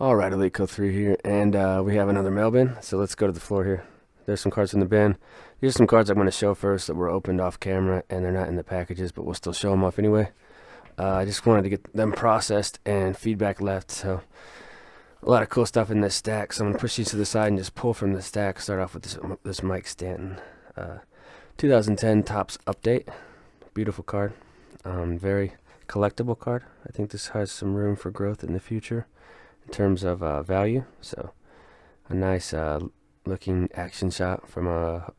Alright, Elite Co 3 here, and we have another mail bin, so let's go to the floor here. There's some cards in the bin. Here's some cards I'm going to show first that were opened off camera, and they're not in the packages, but we'll still show them off anyway. I just wanted to get them processed and feedback left, so a lot of cool stuff in this stack. So I'm going to push these to the side and just pull from the stack. Start off with this Mike Stanton 2010 Topps Update. Beautiful card. Very collectible card. I think this has some room for growth in the future in terms of value. So a nice looking action shot from a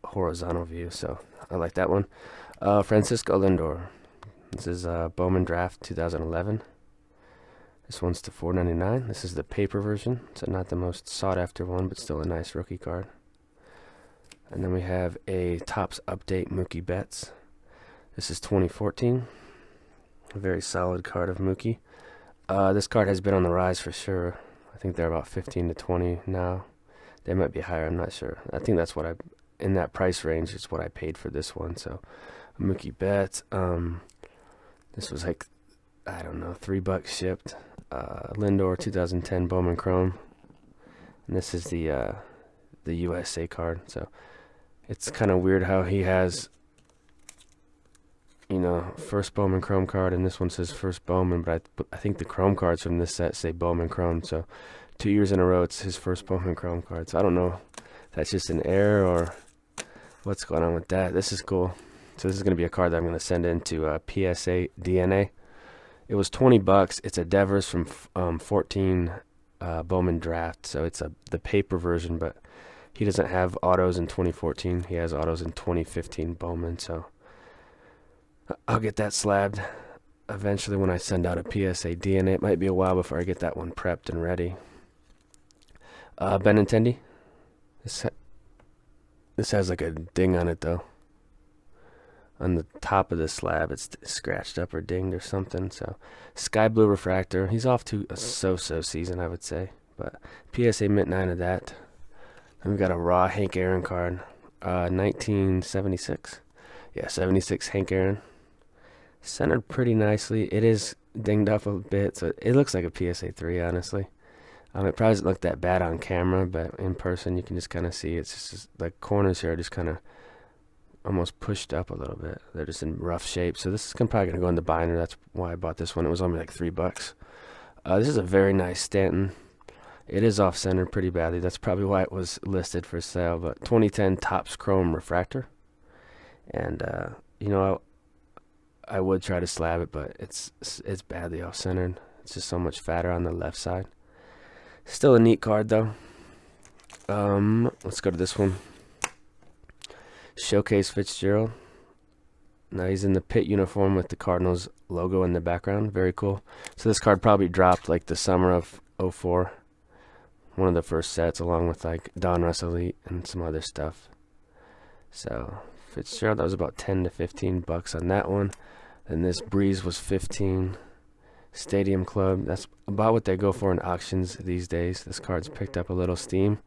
horizontal view. So I like that one. Francisco Lindor. This is Bowman Draft 2011. This one's to $4.99. This is the paper version, so not the most sought after one, but still a nice rookie card. And then we have a Topps Update Mookie Betts. This is 2014. A very solid card of Mookie. This card has been on the rise for sure. I think they're about 15 to 20 now. They might be higher, I'm not sure. I think that's what in that price range is what I paid for this one. So Mookie Betts. This was like, I don't know, $3 shipped. Lindor 2010 Bowman Chrome. And this is the USA card. So it's kind of weird how he has, first Bowman Chrome card, and this one says first Bowman, but I think the Chrome cards from this set say Bowman Chrome. So 2 years in a row, it's his first Bowman Chrome card. So I don't know if that's just an error or what's going on with that. This is cool. So this is going to be a card that I'm going to send into PSA DNA. It was $20. It's a Devers from 14 Bowman Draft. So it's the paper version, but he doesn't have autos in 2014. He has autos in 2015 Bowman. So I'll get that slabbed eventually when I send out a PSA DNA. It might be a while before I get that one prepped and ready. Benintendi. This has like a ding on it though. On the top of the slab, it's scratched up or dinged or something. So sky blue refractor. He's off to a so-so season, I would say. But PSA mint 9 of that. And we've got a raw Hank Aaron card. 1976. Yeah, 76 Hank Aaron. Centered pretty nicely. It is dinged up a bit, so it looks like a PSA 3, honestly. It probably doesn't look that bad on camera, but in person you can just kind of see it's just like corners here are just kind of almost pushed up a little bit. They're just in rough shape. So this is probably going to go in the binder. That's why I bought this one. It was only like $3. This is a very nice Stanton. It is off-centered pretty badly. That's probably why it was listed for sale. But 2010 Topps Chrome Refractor. And, I would try to slab it, but it's badly off-centered. It's just so much fatter on the left side. Still a neat card, though. Let's go to this one. Showcase Fitzgerald. Now he's in the pit uniform with the Cardinals logo in the background. Very cool. So this card probably dropped like the summer of '04. One of the first sets along with like Don Russ Elite and some other stuff. So Fitzgerald, that was about 10 to $15 on that one. And this Breeze was 15. Stadium Club, that's about what they go for in auctions these days. This card's picked up a little steam.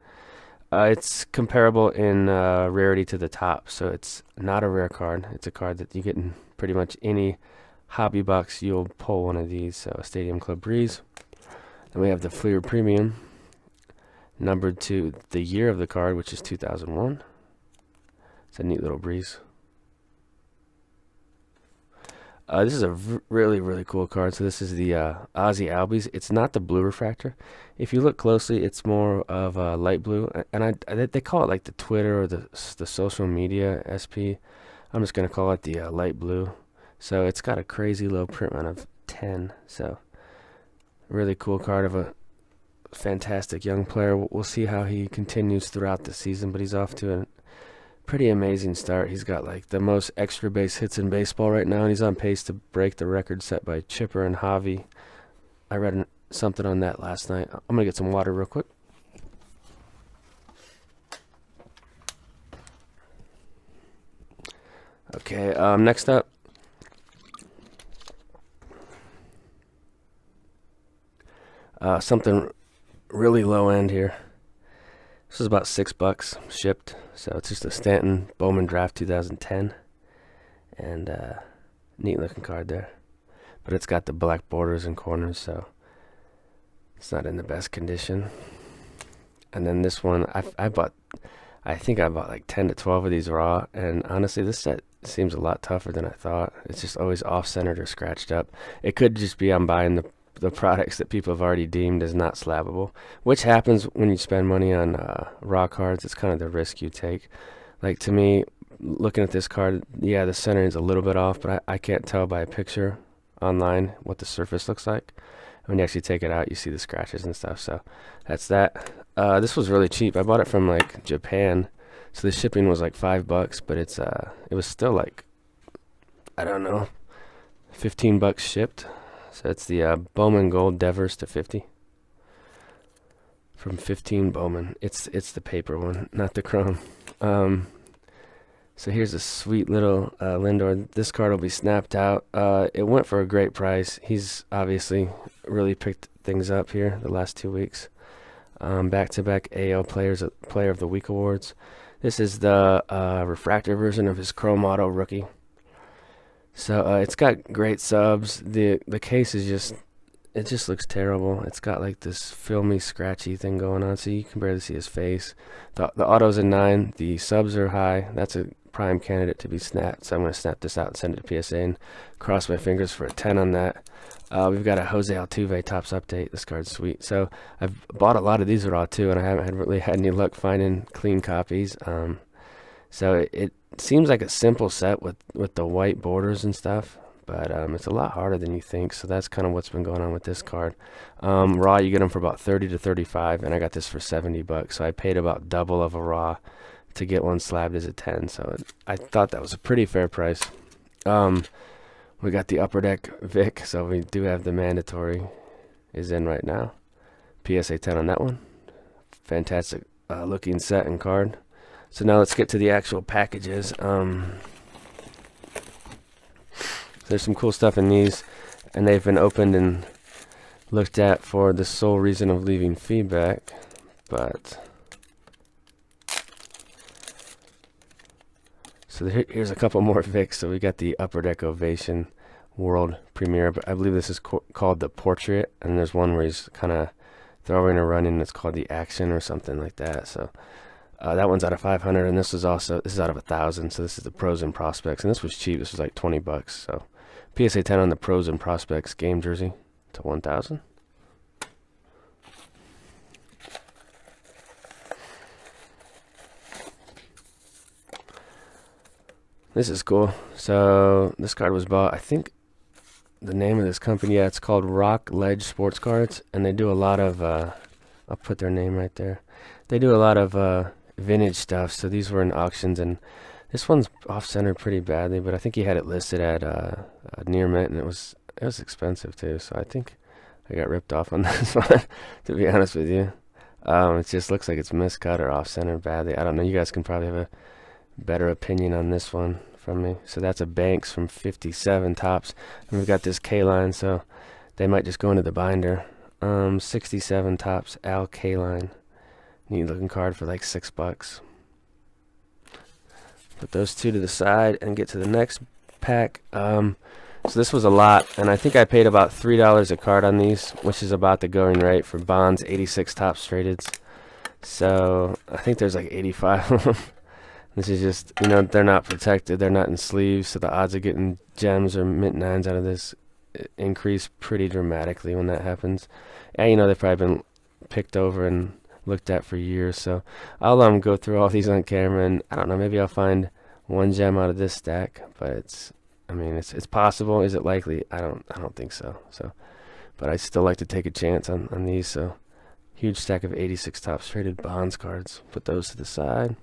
It's comparable in rarity to the top, so it's not a rare card. It's a card that you get in pretty much any hobby box. You'll pull one of these. So Stadium Club Breeze. Then we have the Fleer Premium, numbered to the year of the card, which is 2001. It's a neat little Breeze. This is a really, really cool card. So this is the Ozzy Albies. It's not the blue refractor. If you look closely, it's more of a light blue. And they call it like the Twitter or the social media SP. I'm just going to call it the light blue. So it's got a crazy low print run of 10. So really cool card of a fantastic young player. We'll see how he continues throughout the season, but he's off to a pretty amazing start. He's got like the most extra base hits in baseball right now, and he's on pace to break the record set by Chipper and Javi. I read something on that last night. I'm gonna get some water real quick. Okay, next up, something really low end here. This is about $6 shipped. So it's just a Stanton Bowman Draft 2010. And neat looking card there. But it's got the black borders and corners, so It's not in the best condition. And then this one, I think I bought like 10 to 12 of these raw, and honestly, this set seems a lot tougher than I thought. It's just always off-centered or scratched up. It could just be I'm buying the products that people have already deemed as not slabbable, which happens when you spend money on raw cards. It's kind of the risk you take. Like, to me, looking at this card, yeah, the center is a little bit off, but I can't tell by a picture online what the surface looks like. When you actually take it out, you see the scratches and stuff. So that's that. This was really cheap. I bought it from like Japan, so the shipping was like $5, but it was still like, I don't know, $15 shipped. So it's the Bowman Gold Devers to 50 from 15 Bowman. It's the paper one, not the chrome. So here's a sweet little Lindor. This card will be snapped out. It went for a great price. He's obviously really picked things up here the last 2 weeks. Back-to-back AL Player of the Week awards. This is the refractor version of his Chrome Auto rookie. So it's got great subs. The case is just looks terrible. It's got like this filmy, scratchy thing going on, so you can barely see his face. The auto's a 9. The subs are high. That's a prime candidate to be snapped. So I'm going to snap this out and send it to PSA and cross my fingers for a 10 on that. We've got a Jose Altuve Topps update. This card's sweet. So I've bought a lot of these raw too, and I haven't really had any luck finding clean copies. So it seems like a simple set with the white borders and stuff, but it's a lot harder than you think. So that's kind of what's been going on with this card. Raw, you get them for about 30 to 35, and I got this for $70. So I paid about double of a raw to get one slabbed as a 10. So I thought that was a pretty fair price. We got the Upper Deck Vic, so we do have the mandatory is in right now. PSA 10 on that one. Fantastic looking set and card. So now let's get to the actual packages. There's some cool stuff in these, and they've been opened and looked at for the sole reason of leaving feedback, but so here's a couple more Vics. So we got the Upper Deck Ovation World Premiere, but I believe this is called the Portrait, and there's one where he's kind of throwing or running. It's called the Action or something like that. So that one's out of 500, and this is out of 1,000. So this is the Pros and Prospects, and this was cheap. This was like $20. So PSA 10 on the Pros and Prospects game jersey to 1,000. This is cool. So this card was bought, I think the name of this company, yeah, it's called Rock Ledge Sports Cards, and they do a lot of, I'll put their name right there. They do a lot of vintage stuff, so these were in auctions, and this one's off-center pretty badly, but I think he had it listed at near mint, and it was expensive too, so I think I got ripped off on this one, to be honest with you. It just looks like it's miscut or off-center badly. I don't know, you guys can probably have a better opinion on this one from me. So that's a Banks from 57 Topps, and we've got this K-line, so they might just go into the binder. 67 Topps Al K-line, neat looking card for like $6. Put those two to the side and get to the next pack. So this was a lot, and I think I paid about $3 a card on these, which is about the going rate for Bonds 86 Topps tradeds. So I think there's like 85 of them. This is just, they're not protected. They're not in sleeves, so the odds of getting gems or mint 9s out of this increase pretty dramatically when that happens. And, they've probably been picked over and looked at for years. So I'll go through all these on camera, and I don't know, maybe I'll find one gem out of this stack. But it's possible. Is it likely? I don't think so. But I still like to take a chance on these. So huge stack of 86 Topps traded Bonds cards. Put those to the side.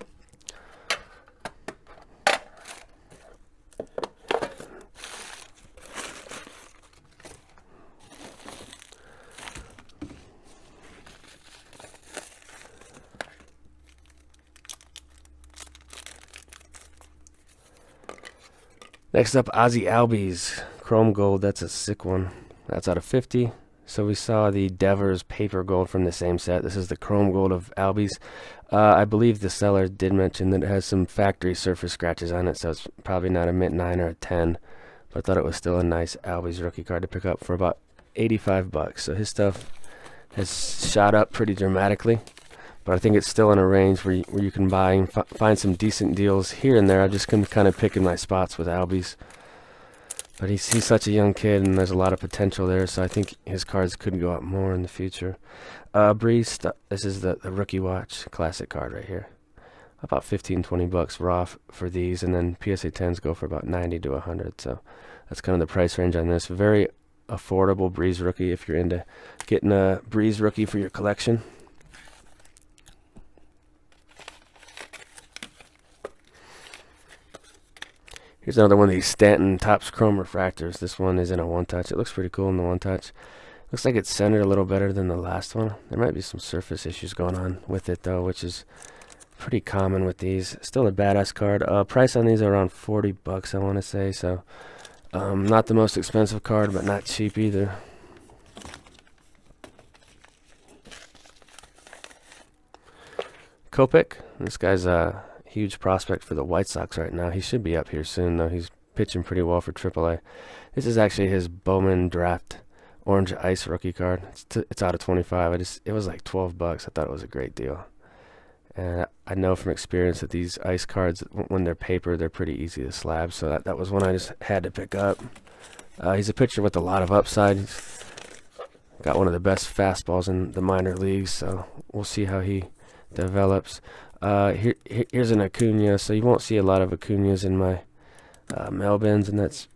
Next up, Ozzy Albies Chrome Gold. That's a sick one. That's out of 50. So we saw the Devers Paper Gold from the same set. This is the Chrome Gold of Albies. I believe the seller did mention that it has some factory surface scratches on it, so it's probably not a mint 9 or a 10. But I thought it was still a nice Albies rookie card to pick up for about $85. So his stuff has shot up pretty dramatically, but I think it's still in a range where you can buy and find some decent deals here and there. I just can kind of pick in my spots with Albies. But he's such a young kid, and there's a lot of potential there, so I think his cards could go up more in the future. Breeze, this is the Rookie Watch Classic card right here. About 15-20 bucks raw for these, and then PSA 10s go for about 90 to 100, so that's kind of the price range on this. Very affordable Breeze Rookie if you're into getting a Breeze Rookie for your collection. Here's another one of these Stanton Topps Chrome Refractors. This one is in a one-touch. It looks pretty cool in the one-touch. Looks like it's centered a little better than the last one. There might be some surface issues going on with it, though, which is pretty common with these. Still a badass card. Price on these are around 40 bucks, I want to say. So, not the most expensive card, but not cheap either. Kopech. This guy's huge prospect for the White Sox right now. He should be up here soon, though. He's pitching pretty well for AAA. This is actually his Bowman Draft Orange Ice rookie card. It's out of 25. It was like 12 bucks. I thought it was a great deal. And I know from experience that these ice cards, when they're paper, they're pretty easy to slab. So that was one I just had to pick up. He's a pitcher with a lot of upside. He's got one of the best fastballs in the minor leagues, so we'll see how he develops. Here's an Acuna, so you won't see a lot of Acunas in my Mailbins, and that's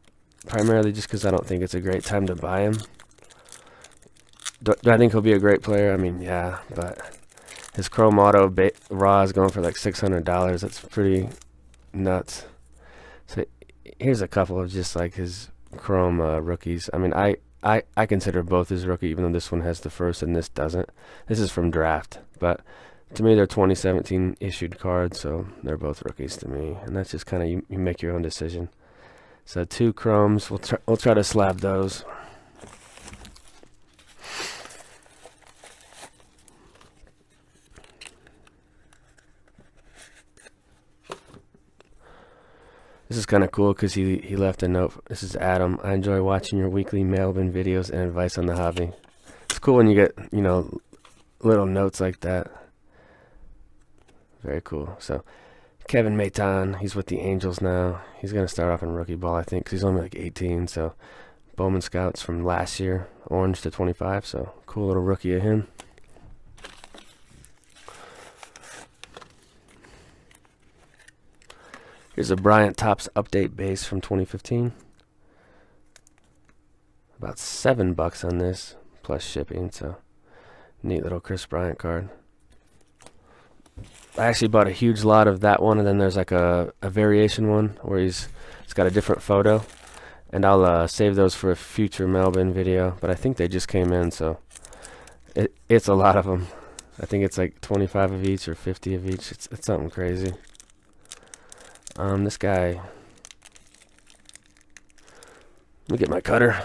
primarily just because I don't think it's a great time to buy him. Do I think he'll be a great player? I mean, yeah, but his Chrome Auto raw is going for like $600. That's pretty nuts. So here's a couple of just like his Chrome rookies. I mean, I consider both his rookie, even though this one has the first and this doesn't. This is from draft, but to me, they're 2017 issued cards, so they're both rookies to me. And that's just kind of, you make your own decision. So 2 Chromes, we'll try to slab those. This is kind of cool because he left a note. This is Adam. I enjoy watching your weekly Mailbin videos and advice on the hobby. It's cool when you get, little notes like that. Very cool. So, Kevin Maton, he's with the Angels now. He's going to start off in rookie ball, I think, because he's only like 18. So, Bowman Scouts from last year, orange to 25. So, cool little rookie of him. Here's a Bryant Topps update base from 2015. About 7 bucks on this, plus shipping. So, neat little Chris Bryant card. I actually bought a huge lot of that one, and then there's like a variation one where it's got a different photo, and I'll save those for a future Mailbin video. But I think they just came in, so it's a lot of them. I think it's like 25 of each or 50 of each. It's something crazy. This guy. Let me get my cutter.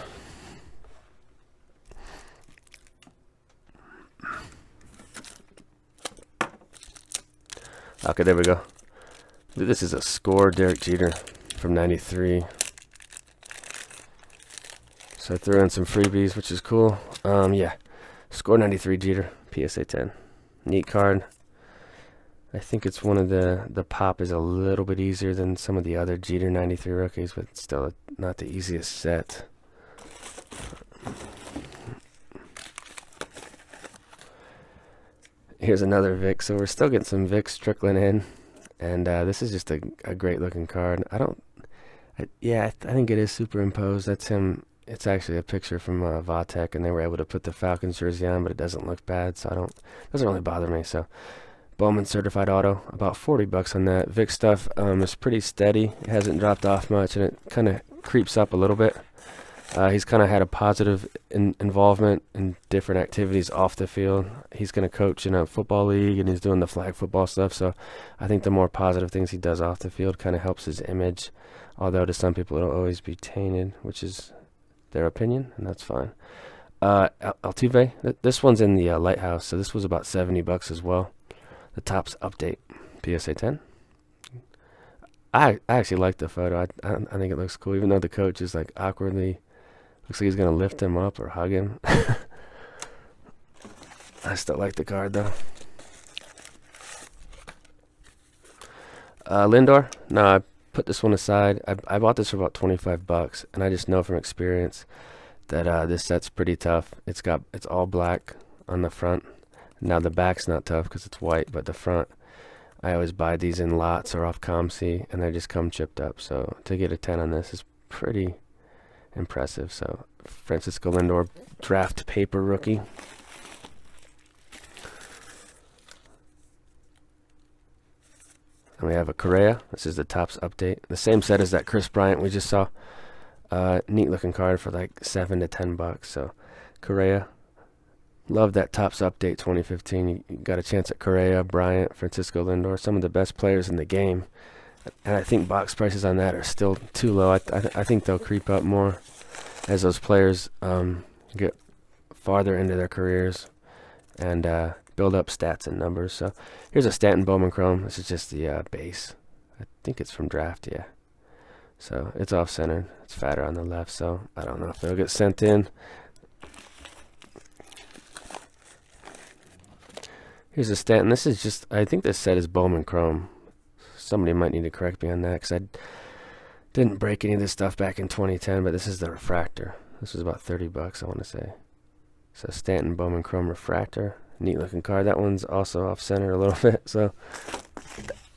Okay, there we go. This is a score Derek Jeter from 93. So I threw in some freebies, which is cool. Yeah, score 93 Jeter, PSA 10. Neat card. I think it's one of the pop is a little bit easier than some of the other Jeter 93 rookies, but still not the easiest set. Here's another Vic. So we're still getting some Vics trickling in, and this is just a great looking card. I think it is superimposed. That's him. It's actually a picture from Vatek, and they were able to put the Falcons jersey on, but it doesn't look bad, so doesn't really bother me. So Bowman certified auto, about 40 bucks on that. Vic stuff is pretty steady. It hasn't dropped off much, and it kind of creeps up a little bit. He's kind of had a positive involvement in different activities off the field. He's going to coach in a football league, and he's doing the flag football stuff. So I think the more positive things he does off the field kind of helps his image. Although to some people it'll always be tainted, which is their opinion, and that's fine. Altuve, this one's in the Lighthouse, so this was about 70 bucks as well. The Topps update, PSA 10. I actually like the photo. I think it looks cool, even though the coach is like awkwardly. Looks like he's going to lift him up or hug him. I still like the card though. Lindor? No, I put this one aside. I bought this for about $25, and I just know from experience that this set's pretty tough. It's all black on the front. Now the back's not tough because it's white, but the front, I always buy these in lots or off ComC, and they just come chipped up. So to get a 10 on this is pretty impressive. So Francisco Lindor, draft paper rookie. And we have a Correa. This is the Topps update. The same set as that Chris Bryant we just saw. Neat looking card for like $7 to $10. So Correa. Love that Topps update 2015. You got a chance at Correa, Bryant, Francisco Lindor, some of the best players in the game. And I think box prices on that are still too low. I think they'll creep up more as those players get farther into their careers and build up stats and numbers. So here's a Stanton Bowman Chrome. This is just the base. I think it's from draft, yeah. So it's off-centered. It's fatter on the left, so I don't know if they'll get sent in. Here's a Stanton. This is just, I think this set is Bowman Chrome. Somebody might need to correct me on that because I didn't break any of this stuff back in 2010, but this is the refractor. This was about $30, I want to say. So Stanton Bowman Chrome refractor. Neat looking card. That one's also off center a little bit, so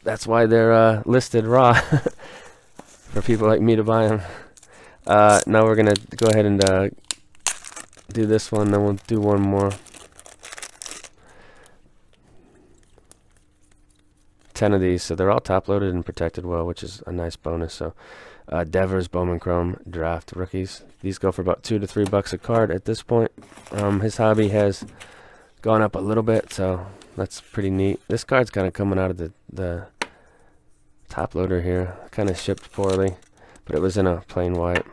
that's why they're listed raw for people like me to buy them. Now we're going to go ahead and do this one, then we'll do one more. 10 of these, so they're all top loaded and protected well, which is a nice bonus. So Devers Bowman Chrome draft rookies, these go for about $2 to $3 a card at this point. His hobby has gone up a little bit, so that's pretty neat. This card's kind of coming out of the top loader here, kind of shipped poorly, but it was in a plain white.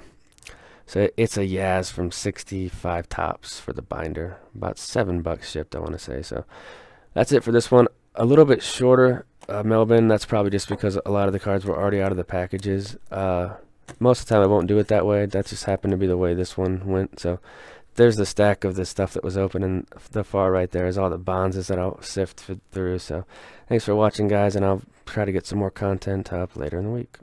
So it's a Yaz from 65 Topps for the binder, about $7 shipped, I want to say. So that's it for this one. A little bit shorter Mailbin. That's probably just because a lot of the cards were already out of the packages. Most of the time I won't do it that way. That just happened to be the way this one went. So there's the stack of the stuff that was open, and the far right there is all the bonds that I'll sift through. So thanks for watching, guys, and I'll try to get some more content up later in the week.